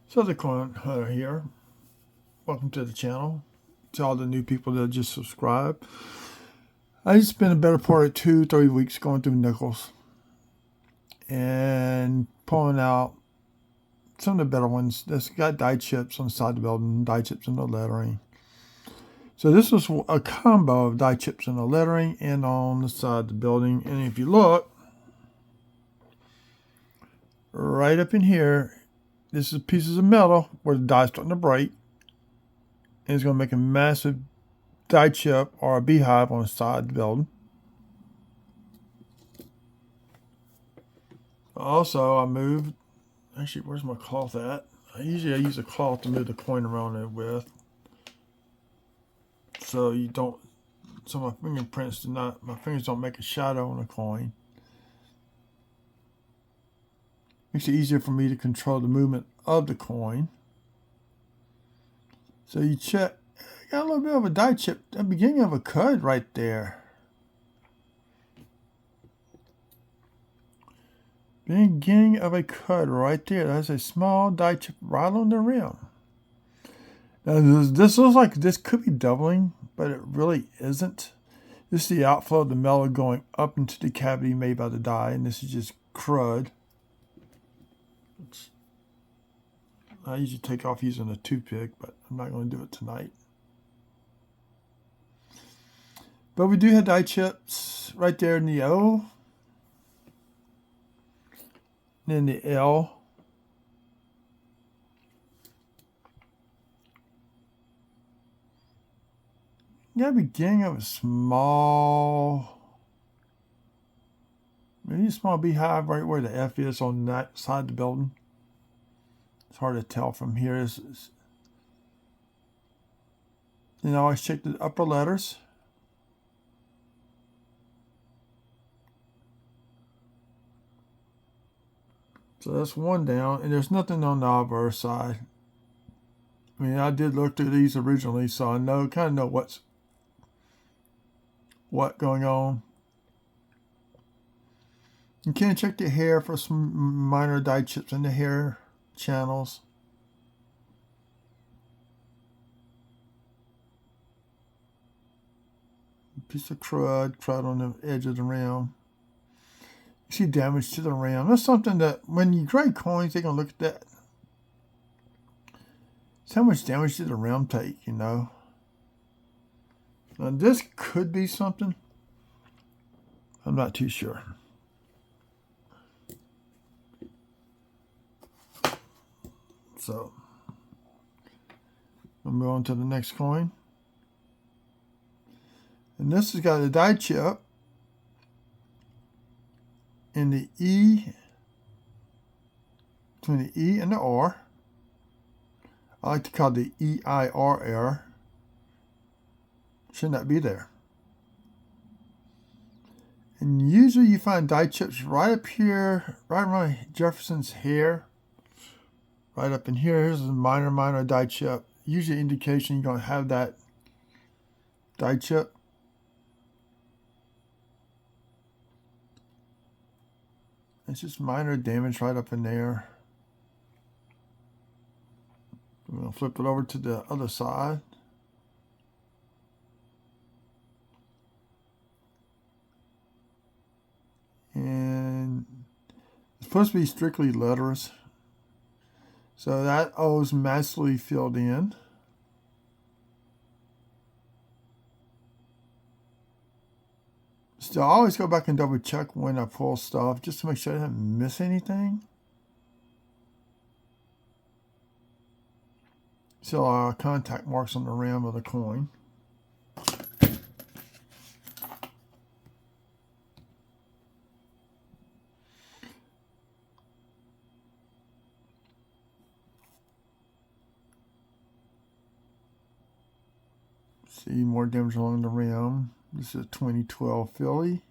So the coin hunter here. Welcome to the channel. To all the new people that just subscribed. I just spent a better part of 2-3 weeks going through nickels and pulling out some of the better ones that's got die chips on the side of the building, die chips in the lettering. So this was a combo of die chips in the lettering and on the side of the building. And if you look right up in here, this is pieces of metal where the die's starting to break. And it's going to make a massive die chip or a beehive on the side of the building. Also, I moved, actually, where's my cloth at? Usually I use a cloth to move the coin around it with. So you don't, so my fingerprints do not, my fingers don't make a shadow on the coin. Makes it easier for me to control the movement of the coin. So you check, got a little bit of a die chip, the beginning of a cud right there. Beginning of a cud right there. That's a small die chip right on the rim. Now this looks like this could be doubling, but it really isn't. This is the outflow of the metal going up into the cavity made by the die, and this is just crud. I usually take off using a toothpick, but I'm not going to do it tonight. But we do have die chips right there in the O. And then the L. Yeah, beginning of a small, maybe a small beehive right where the F is on that side of the building. It's hard to tell from here. And I always check the upper letters. So that's one down, and there's nothing on the obverse side. I mean, I did look through these originally, so I kind of know what going on. You can check the hair for some minor die chips in the hair channels. Piece of crud on the edge of the rim. You see damage to the rim. That's something that when you grade coins, they're going to look at that. It's how much damage did the rim take, you know. Now this could be something. I'm not too sure. So, we'll move on to the next coin. And this has got a die chip in the E, between the E and the R. I like to call it the EIR error. Should not be there. And usually you find die chips right up here, right around Jefferson's hair. Right up in here. Here's a minor die chip. Usually indication you're going to have that die chip. It's just minor damage right up in there. I'm going to flip it over to the other side. And it's supposed to be strictly letters. So that O is massively filled in. Still, I always go back and double check when I pull stuff just to make sure I didn't miss anything. Still, contact marks on the rim of the coin. See more damage along the rim. This is a 2012 Philly.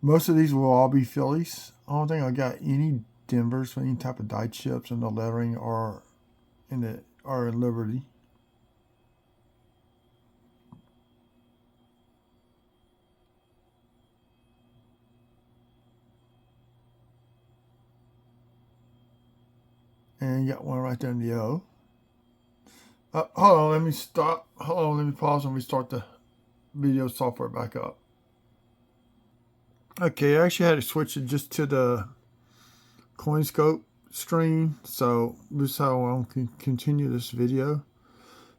Most of these will all be Phillies. I don't think I got any Denvers for any type of die chips in the lettering or in Liberty. And you got one right there in the O. Hold on, let me stop. Hold on, let me pause and restart the video software back up. Okay, I actually had to switch it just to the CoinScope stream, so this is how I can continue this video.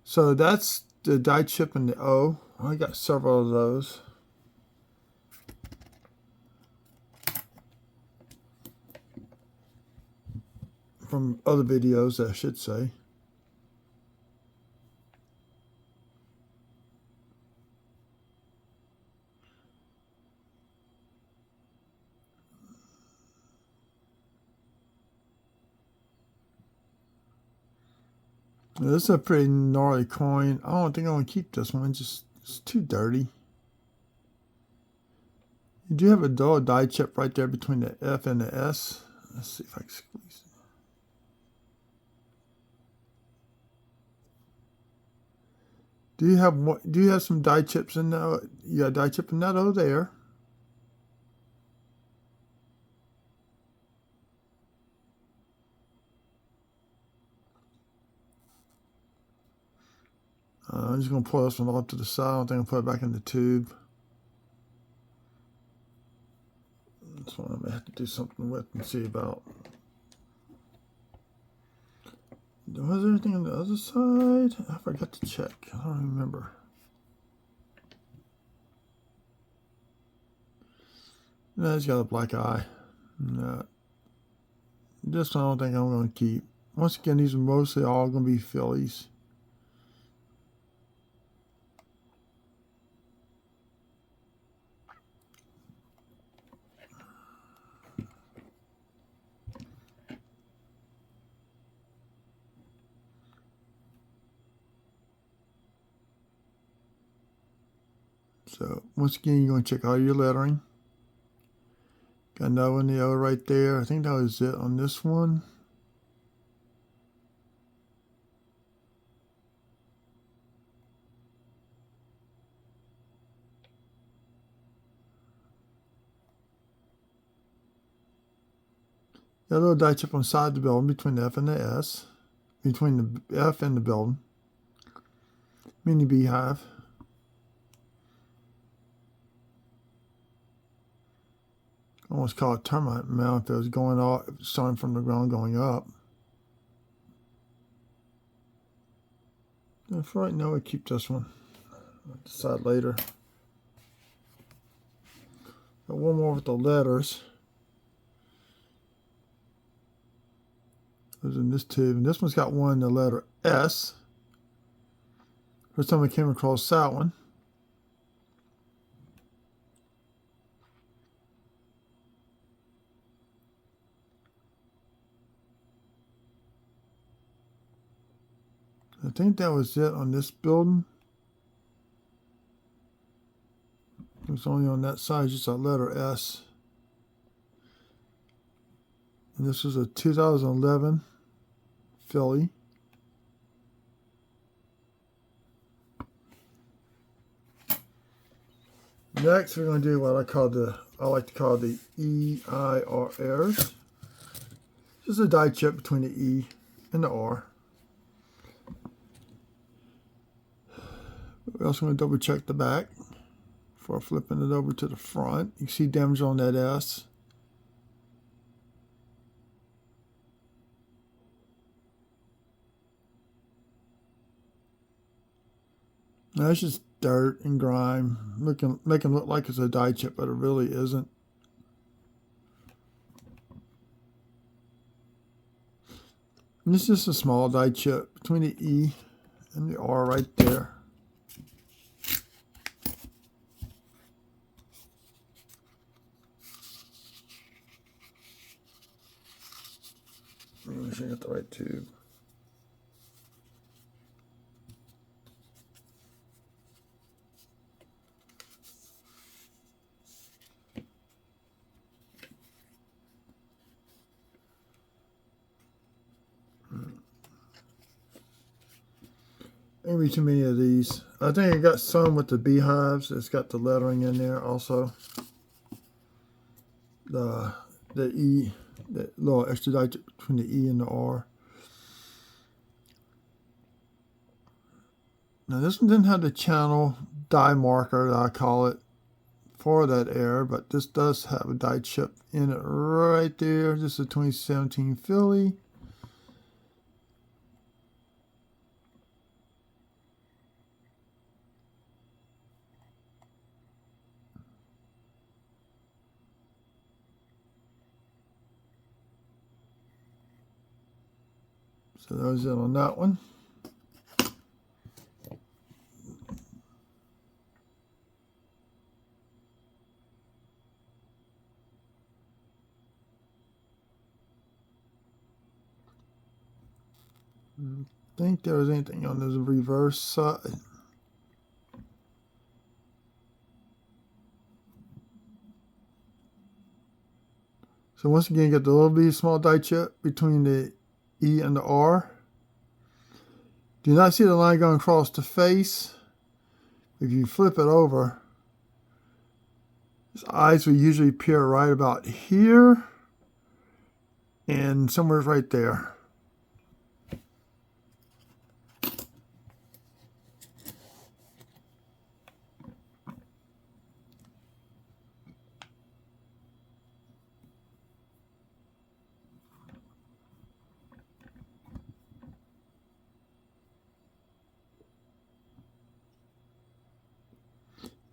So that's the die chip in the O. I got several of those. From other videos, I should say. This is a pretty gnarly coin. I don't think I'm going to keep this one. It's too dirty. You do have a dull die chip right there between the F and the S. Let's see if I can squeeze it. Do you have some die chips in that? You got a die chip in that over there. I'm just going to pull this one off to the side. I don't think I'll put it back in the tube. This one I'm going to have to do something with and see about. Was there anything on the other side? I forgot to check. I don't remember. No, it's got a black eye. No. This one I don't think I'm going to keep. Once again, these are mostly all going to be fillies. So once again, you're going to check all your lettering. Got another one, the O right there. I think that was it on this one. Got a little die chip on the side of the building between the F and the S. Between the F and the building. Mini beehive. Almost call it termite mount if it was going off, starting from the ground going up. And for right now, I keep this one. I'll decide later. Got one more with the letters. It was in this tube, and this one's got one, the letter S. First time I came across that one. I think that was it on this building. It was only on that side, just a letter S. And this was a 2011 filly. Next, we're going to do what I like to call the EIRs. Just a die chip between the E and the R. We're also going to double check the back before flipping it over to the front. You can see damage on that S. Now it's just dirt and grime, making it look like it's a die chip, but it really isn't. And it's just a small die chip between the E and the R right there. Make sure I got the right tube. Maybe too many of these. I think I got some with the beehives. It's got the lettering in there also. The E, the little extra die between the E and the R. Now this one didn't have the channel die marker that I call it for that error, but this does have a die chip in it right there. This is a 2017 Philly. So that was it on that one. I think there was anything on the reverse side. So once again, you get the little bitty small die chip between the E and the R. Do not see the line going across the face. If you flip it over, his eyes will usually appear right about here and somewhere right there.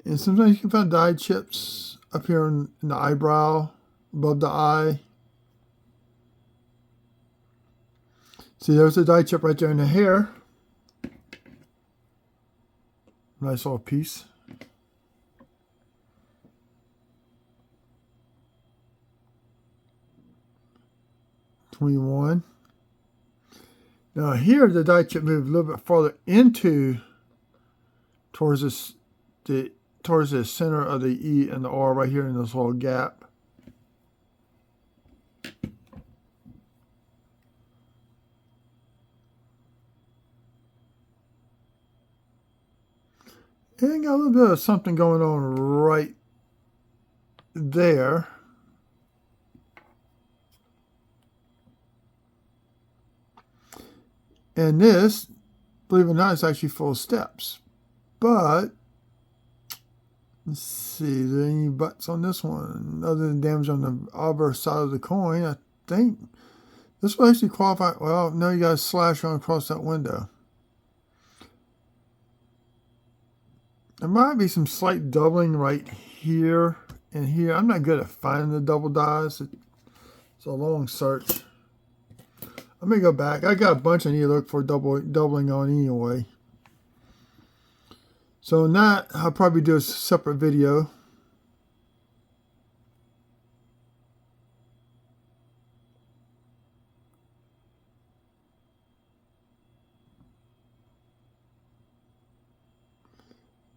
And sometimes you can find die chips up here in the eyebrow, above the eye. See, there's a die chip right there in the hair. Nice little piece. $21. Now here the die chip moved a little bit farther into towards the center of the E and the R right here in this little gap. And got a little bit of something going on right there. And this, believe it or not, is actually full of steps. But, let's see, is there any buts on this one? Other than damage on the obverse side of the coin, I think. This will actually qualify. Well, no, you got to slash on across that window. There might be some slight doubling right here and here. I'm not good at finding the double dies. It's a long search. Let me go back. I got a bunch I need to look for doubling on anyway. So in that, I'll probably do a separate video.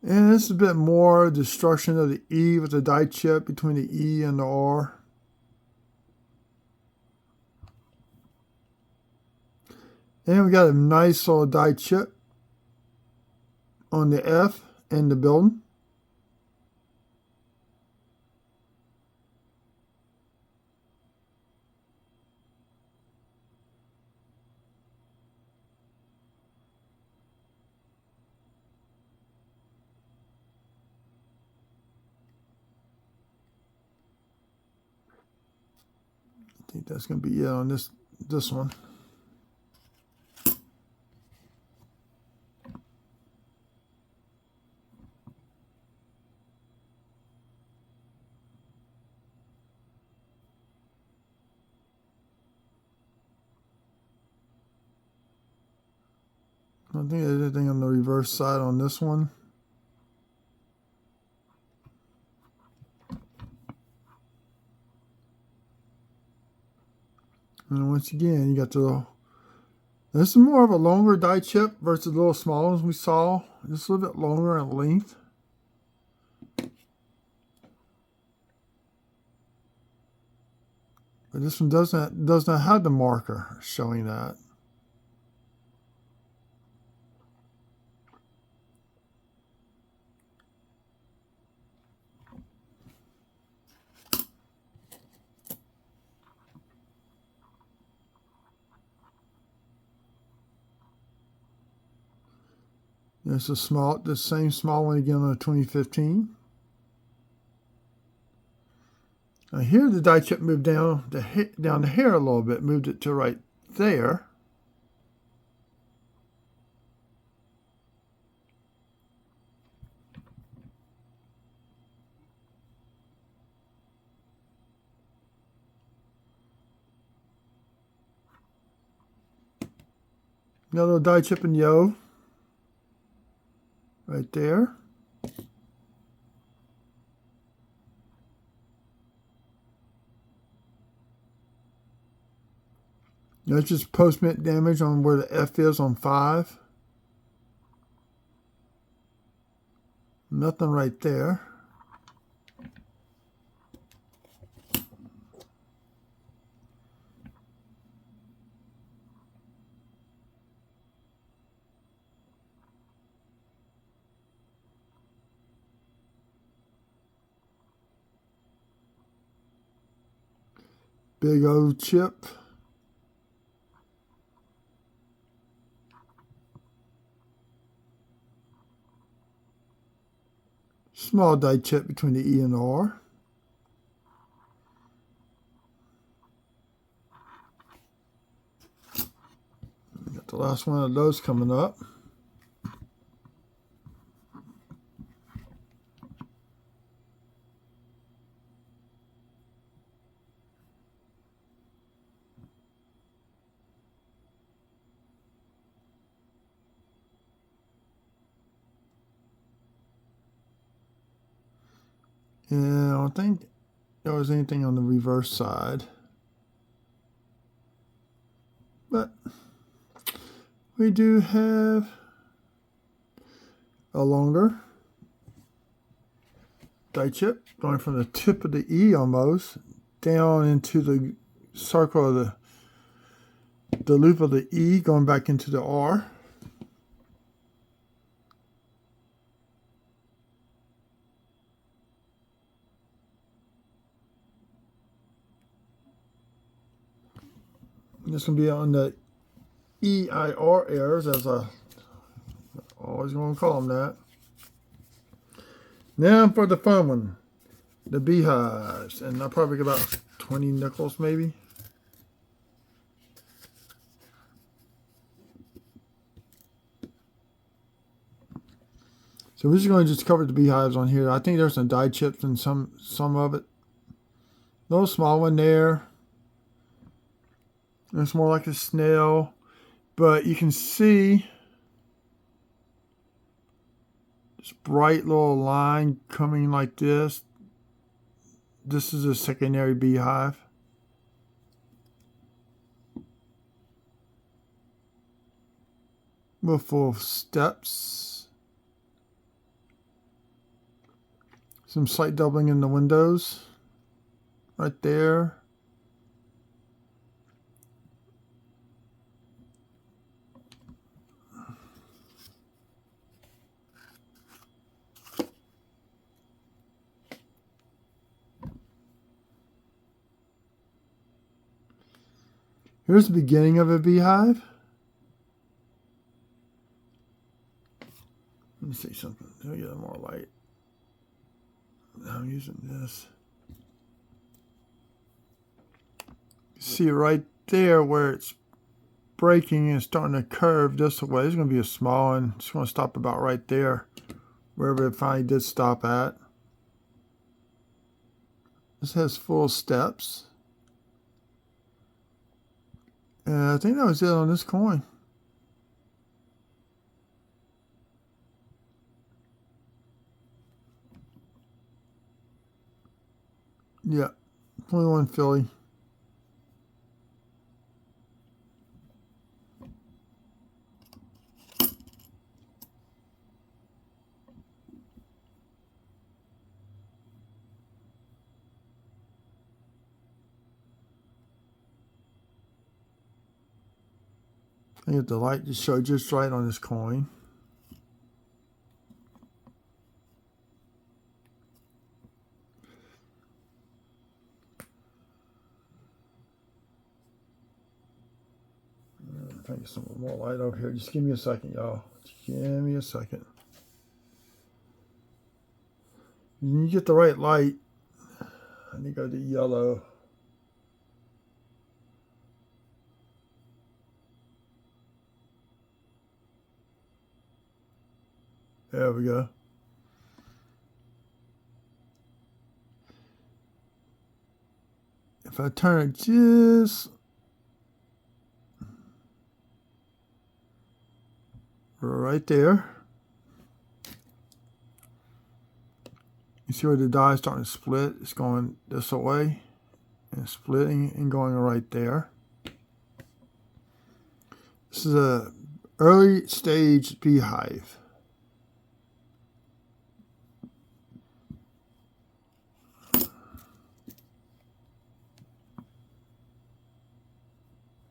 And this is a bit more destruction of the E with the die chip between the E and the R. And we got a nice little die chip on the F and the building. I think that's going to be it on this one. I don't think there's anything on the reverse side on this one. And once again, you got the... This is more of a longer die chip versus the little small ones we saw. Just a little bit longer in length. But this one does not have the marker showing that. There's the same small one again on the 2015. Now here the die chip moved down the hair a little bit, moved it to right there. Another die chip and yo right there. That's just post-mint damage on where the F is on 5. Nothing right there. Big O chip. Small die chip between the E and the R. Got the last one of those coming up. And I don't think there was anything on the reverse side. But we do have a longer die chip going from the tip of the E almost down into the circle of the loop of the E, going back into the R. This will be on the EIR errors, as I always going to call them that. Now for the fun one, the beehives, and I'll probably get about 20 nickels maybe. So we're just going to just cover the beehives on here. I think there's some die chips and some of it. Little small one there. It's more like a snail, but you can see this bright little line coming like this. This is a secondary beehive. With full steps. Some slight doubling in the windows. Right there. Here's the beginning of a beehive. Let me see something. Let me get more light. I'm using this. See right there where it's breaking and starting to curve this way. There's going to be a small one. It's going to stop about right there, wherever it finally did stop at. This has full steps. And I think that was it on this coin. Yeah, 21 Philly. I get the light to show just right on this coin. If I can get some more light over here. Just give me a second, y'all. Just give me a second. When you get the right light, I need to go to yellow. There we go. If I turn it just right there, you see where the dye is starting to split? It's going this way and splitting and going right there. This is a early stage beehive.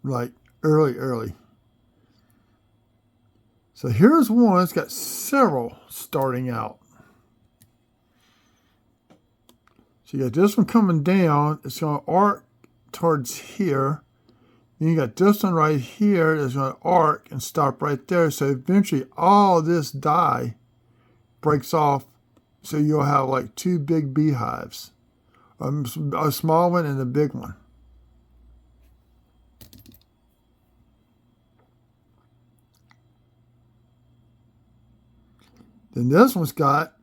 Like early. So here's one. It's got several starting out. So you got this one coming down. It's going to arc towards here. Then you got this one right here that's going to arc and stop right there. So eventually all this dye breaks off. So you'll have like two big beehives. A small one and a big one. Then this one's got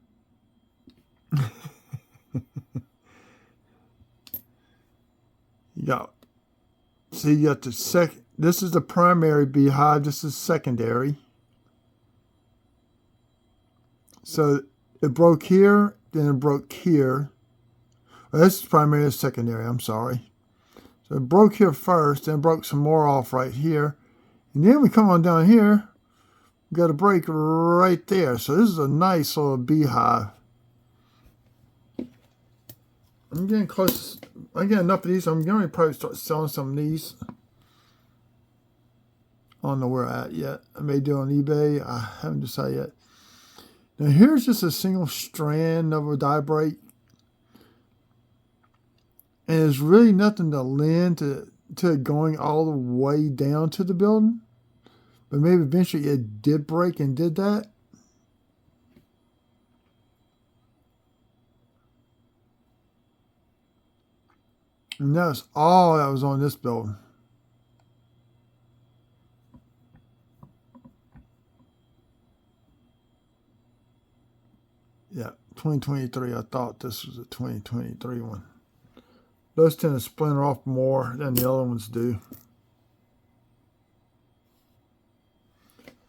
you got the second. This is the primary beehive. This is secondary. So it broke here, then it broke here. Well, this is primary and secondary. I'm sorry. So it broke here first, then broke some more off right here, and then we come on down here. We got a break right there. So this is a nice little beehive. I'm getting close. I get enough of these. I'm going to probably start selling some of these. I don't know where I'm at yet. I may do it on eBay. I haven't decided yet. Now here's just a single strand of a dye break. And there's really nothing to lend to it going all the way down to the building. But maybe eventually it did break and did that. And that's all that was on this building. Yeah, 2023. I thought this was a 2023 one. Those tend to splinter off more than the other ones do.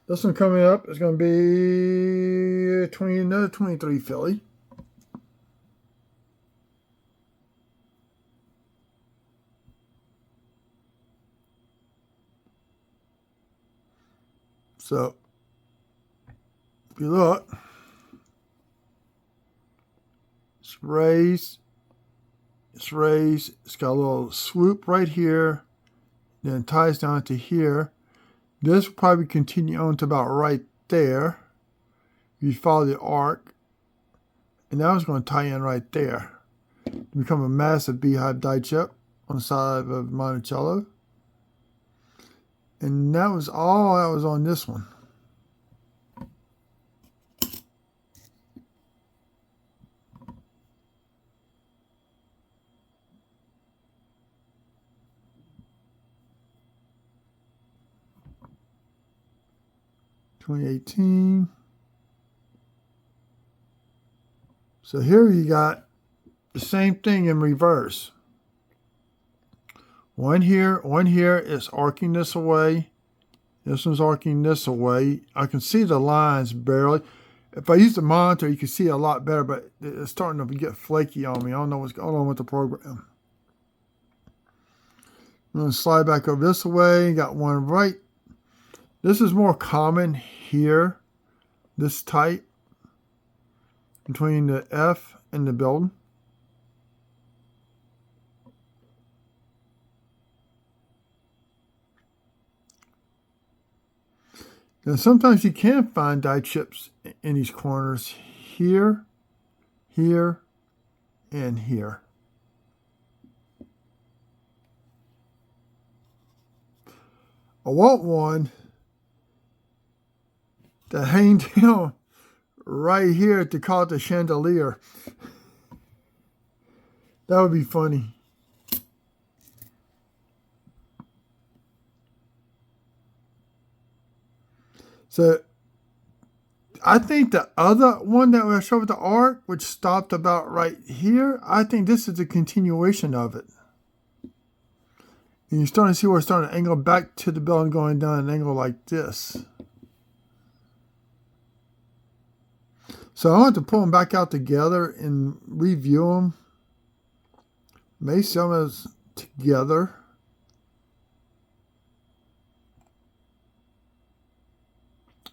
This one coming up is going to be another 23 Philly. So, if you look, it's raised, it's got a little swoop right here, then it ties down to here. This will probably continue on to about right there. You follow the arc, and that was going to tie in right there to become a massive beehive dye chip on the side of Monticello. And that was all that was on this one. $2018. So here you got the same thing in reverse. One here is arcing this away. This one's arcing this away. I can see the lines barely. If I use the monitor, you can see a lot better, but it's starting to get flaky on me. I don't know what's going on with the program. I'm going to slide back over this way. Got one right. This is more common here, this type, between the F and the building. Now sometimes you can find dye chips in these corners here, here, and here. I want one to hang down right here to call it the chandelier. That would be funny. So I think the other one that I showed with the arc, which stopped about right here, I think this is a continuation of it. And you're starting to see where it's starting to angle back to the building, going down an angle like this. So I want to pull them back out together and review them. Maybe some of us together.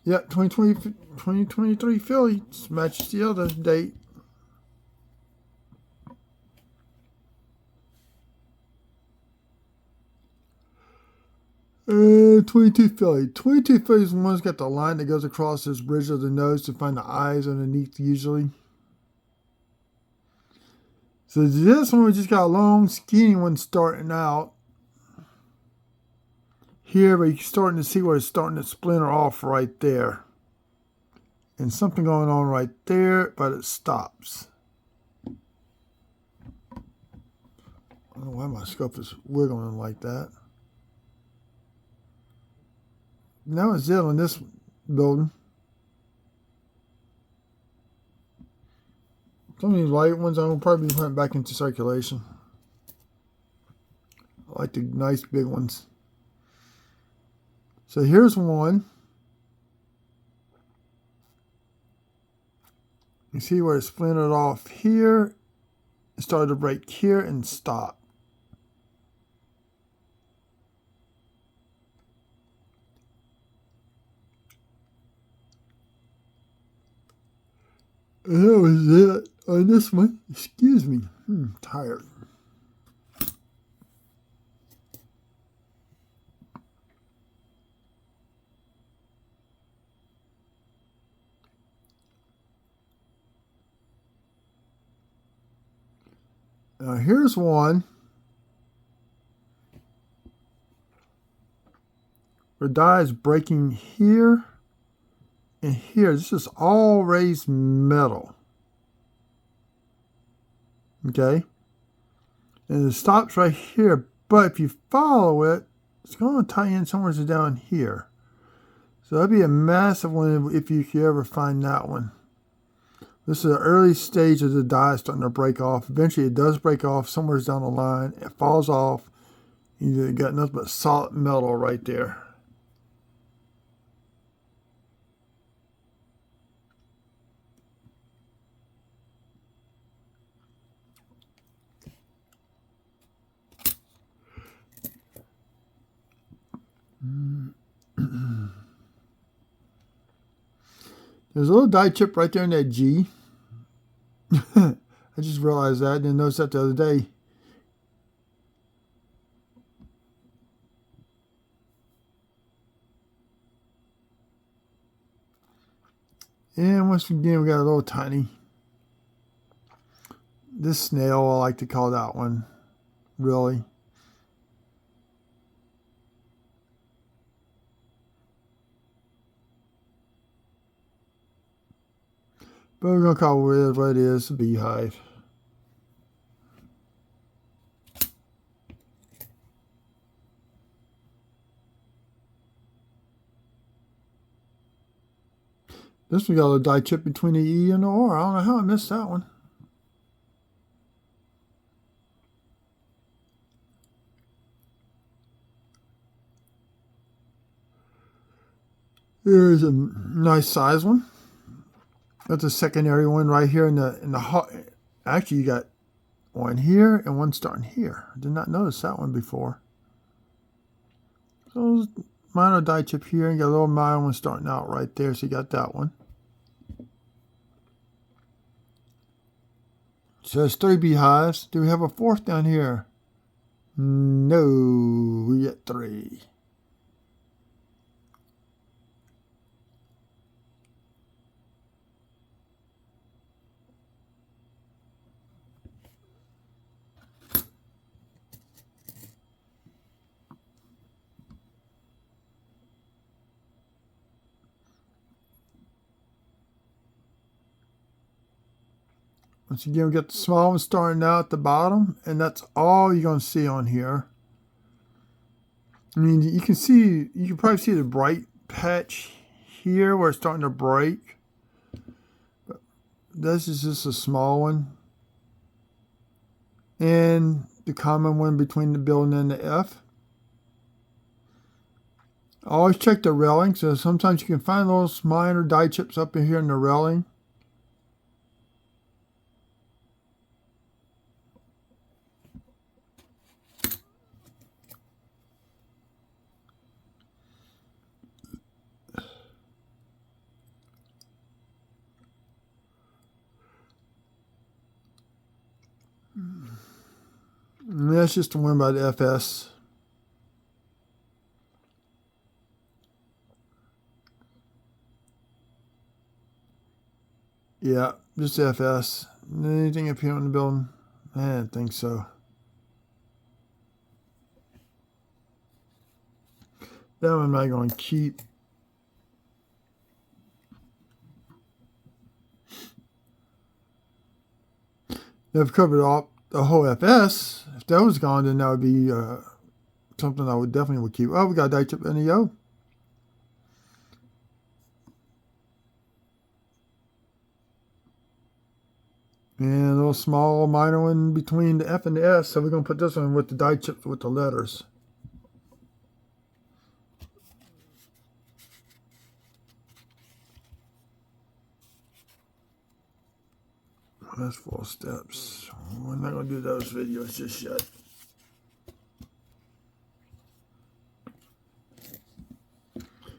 Yep, 2023 Philly matches the other date. Uh, 22 Philly. 22 Philly is the one that's got the line that goes across this bridge of the nose to find the eyes underneath usually. So this one we just got a long skinny one starting out here, but you're starting to see where it's starting to splinter off right there. And something going on right there, but it stops. I don't know why my scope is wiggling like that. That was it on this building. Some of these light ones I will probably put back into circulation. I like the nice big ones. So here's one. You see where it splintered off here. It started to break here and stop. And that was it on this one. Excuse me. I'm tired. Now here's one where die is breaking here and here. This is all raised metal. Okay? And it stops right here. But if you follow it, it's going to tie in somewhere down here. So that'd be a massive one if you could ever find that one. This is an early stage of the die starting to break off. Eventually it does break off somewhere down the line. It falls off. You got nothing but solid metal right there. There's a little die chip right there in that G. I just realized that. I didn't notice that the other day. And once again, we got a little tiny. This snail, I like to call that one. Really. But we're going to call it what it is, a beehive. This one got a die chip between the E and the R. I don't know how I missed that one. Here's a nice size one. That's a secondary one right here in the actually, you got one here and one starting here. I did not notice that one before. So minor die chip here and got a little minor one starting out right there. So you got that one. So there's 3 beehives. Do we have a 4th down here? No, we got 3. Once again, we got the small one starting out at the bottom, and that's all you're going to see on here. I mean, you can probably see the bright patch here where it's starting to break. But this is just a small one. And the common one between the building and the F. Always check the railing. So sometimes you can find little minor die chips up in here in the railing. And that's just the one by the FS. Yeah, just FS. Anything up here in the building? I didn't think so. That one I'm not going to keep. I've covered all the whole FS. If that was gone, then that would be something I would definitely keep. Oh, we got die chip NEO. And a little small minor one between the F and the S. So we're going to put this one with the die chips with the letters. That's 4 steps. We're not going to do those videos just yet.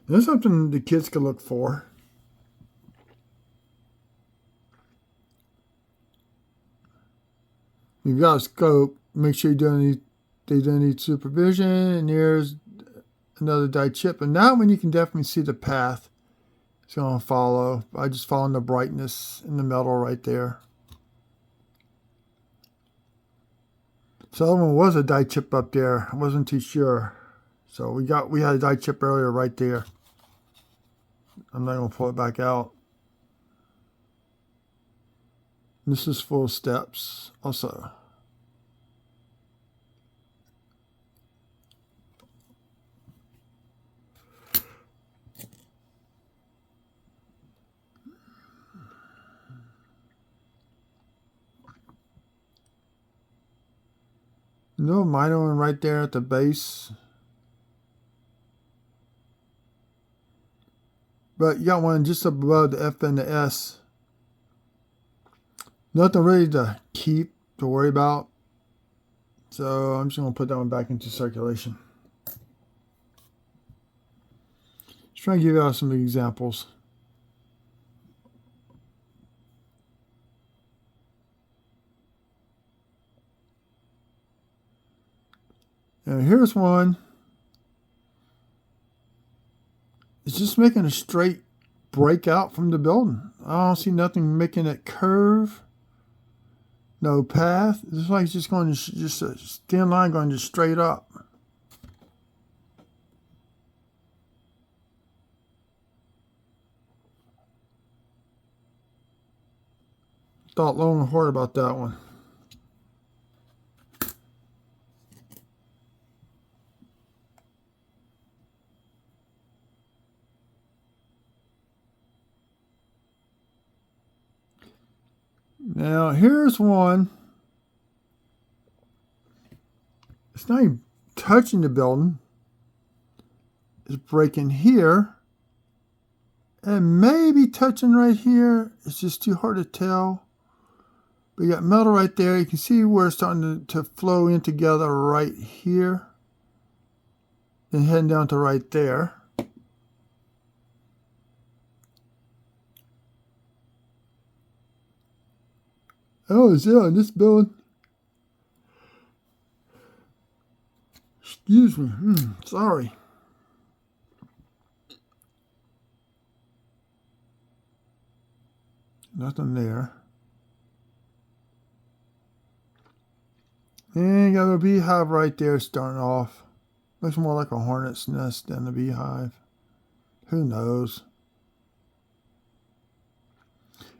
There's something the kids can look for. You've got a scope. Make sure they don't need supervision. And here's another die chip. And that one you can definitely see the path it's going to follow. I just following the brightness in the metal right there. So that one was a die chip up there. I wasn't too sure. So we had a die chip earlier right there. I'm not going to pull it back out. This is 4 steps also. No minor one right there at the base. But you got one just above the F and the S. Nothing really to worry about. So I'm just going to put that one back into circulation. Just trying to give you out some examples. And here's one. It's just making a straight break out from the building. I don't see nothing making it curve. No path. It's like it's just going to just a thin line going just straight up. Thought long and hard about that one. Now, here's one. It's not even touching the building. It's breaking here. And maybe touching right here. It's just too hard to tell. But you got metal right there. You can see where it's starting to flow in together right here. And heading down to right there. Oh, it's in this building. Excuse me. Sorry. Nothing there. And you got a beehive right there starting off. Looks more like a hornet's nest than a beehive. Who knows?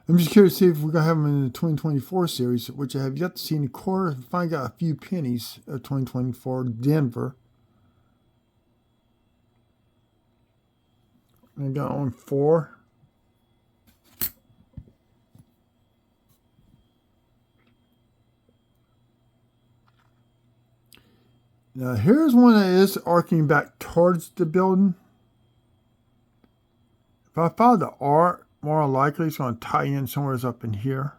I'm just curious to see if we're going to have them in the 2024 series, which I have yet to see in the quarter. Finally got a few pennies of 2024 Denver. I got on 4. Now here's one that is arcing back towards the building. If I follow the arc, more likely it's going to tie in somewhere up in here.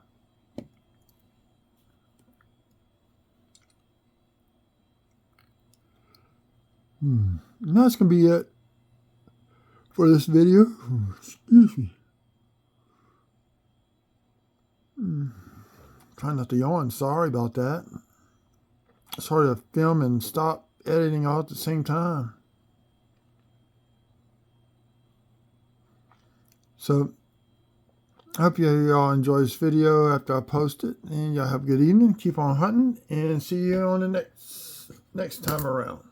And that's going to be it for this video. Excuse me. Trying not to yawn. Sorry about that. It's hard to film and stop editing all at the same time. So, I hope you all enjoy this video after I post it. And y'all have a good evening. Keep on hunting. And see you on the next time around.